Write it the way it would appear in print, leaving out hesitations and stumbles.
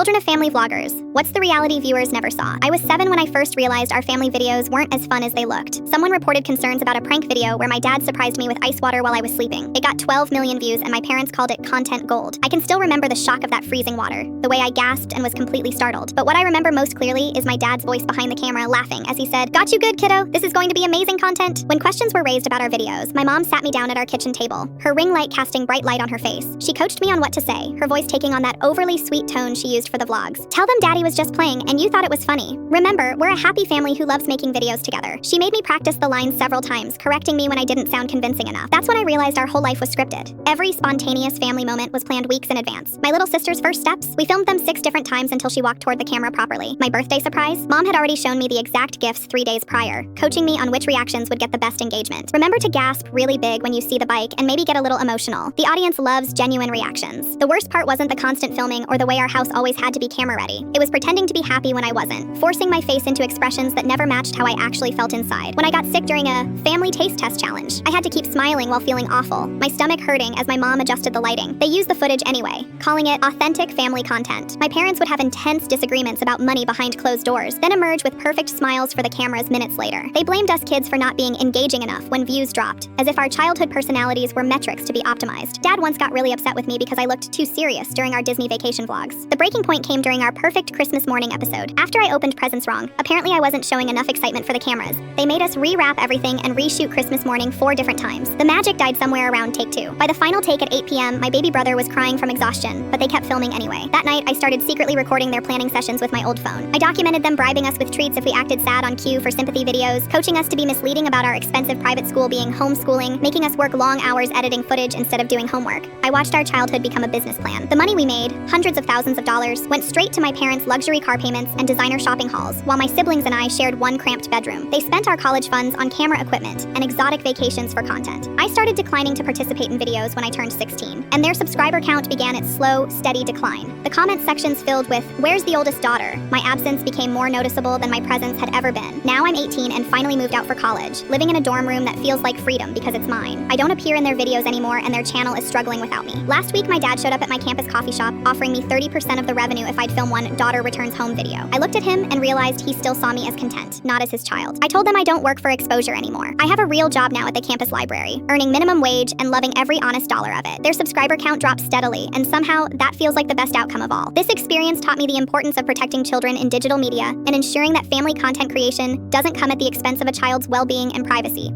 Children of family vloggers. What's the reality viewers never saw? I was 7 when I first realized our family videos weren't as fun as they looked. Someone reported concerns about a prank video where my dad surprised me with ice water while I was sleeping. It got 12 million views and my parents called it content gold. I can still remember the shock of that freezing water, the way I gasped and was completely startled. But what I remember most clearly is my dad's voice behind the camera laughing as he said, "Got you good, kiddo. This is going to be amazing content." When questions were raised about our videos, my mom sat me down at our kitchen table, her ring light casting bright light on her face. She coached me on what to say, her voice taking on that overly sweet tone she used for the vlogs. "Tell them daddy was just playing and you thought it was funny. Remember, we're a happy family who loves making videos together." She made me practice the lines several times, correcting me when I didn't sound convincing enough. That's when I realized our whole life was scripted. Every spontaneous family moment was planned weeks in advance. My little sister's first steps, we filmed them 6 different times until she walked toward the camera properly. My birthday surprise, mom had already shown me the exact gifts 3 days prior, coaching me on which reactions would get the best engagement. Remember to gasp really big when you see the bike and maybe get a little emotional. The audience loves genuine reactions. The worst part wasn't the constant filming or the way our house always had to be camera ready. It was pretending to be happy when I wasn't, forcing my face into expressions that never matched how I actually felt inside. When I got sick during a family taste test challenge, I had to keep smiling while feeling awful, my stomach hurting as my mom adjusted the lighting. They used the footage anyway, calling it authentic family content. My parents would have intense disagreements about money behind closed doors, then emerge with perfect smiles for the cameras minutes later. They blamed us kids for not being engaging enough when views dropped, as if our childhood personalities were metrics to be optimized. Dad once got really upset with me because I looked too serious during our Disney vacation vlogs. The breaking point came during our perfect Christmas morning episode. After I opened presents wrong, apparently I wasn't showing enough excitement for the cameras. They made us rewrap everything and reshoot Christmas morning 4 different times. The magic died somewhere around take 2. By the final take at 8 p.m., my baby brother was crying from exhaustion, but they kept filming anyway. That night, I started secretly recording their planning sessions with my old phone. I documented them bribing us with treats if we acted sad on cue for sympathy videos, coaching us to be misleading about our expensive private school being homeschooling, making us work long hours editing footage instead of doing homework. I watched our childhood become a business plan. The money we made, hundreds of thousands of dollars, went straight to my parents' luxury car payments and designer shopping hauls, while my siblings and I shared one cramped bedroom. They spent our college funds on camera equipment and exotic vacations for content. I started declining to participate in videos when I turned 16, and their subscriber count began its slow, steady decline. The comment sections filled with, "Where's the oldest daughter?" My absence became more noticeable than my presence had ever been. Now I'm 18 and finally moved out for college, living in a dorm room that feels like freedom because it's mine. I don't appear in their videos anymore and their channel is struggling without me. Last week, my dad showed up at my campus coffee shop, offering me 30% of the revenue if I'd film one daughter returns home video. I looked at him and realized he still saw me as content, not as his child. I told them I don't work for exposure anymore. I have a real job now at the campus library, earning minimum wage and loving every honest dollar of it. Their subscriber count dropped steadily, and somehow that feels like the best outcome of all. This experience taught me the importance of protecting children in digital media and ensuring that family content creation doesn't come at the expense of a child's well-being and privacy.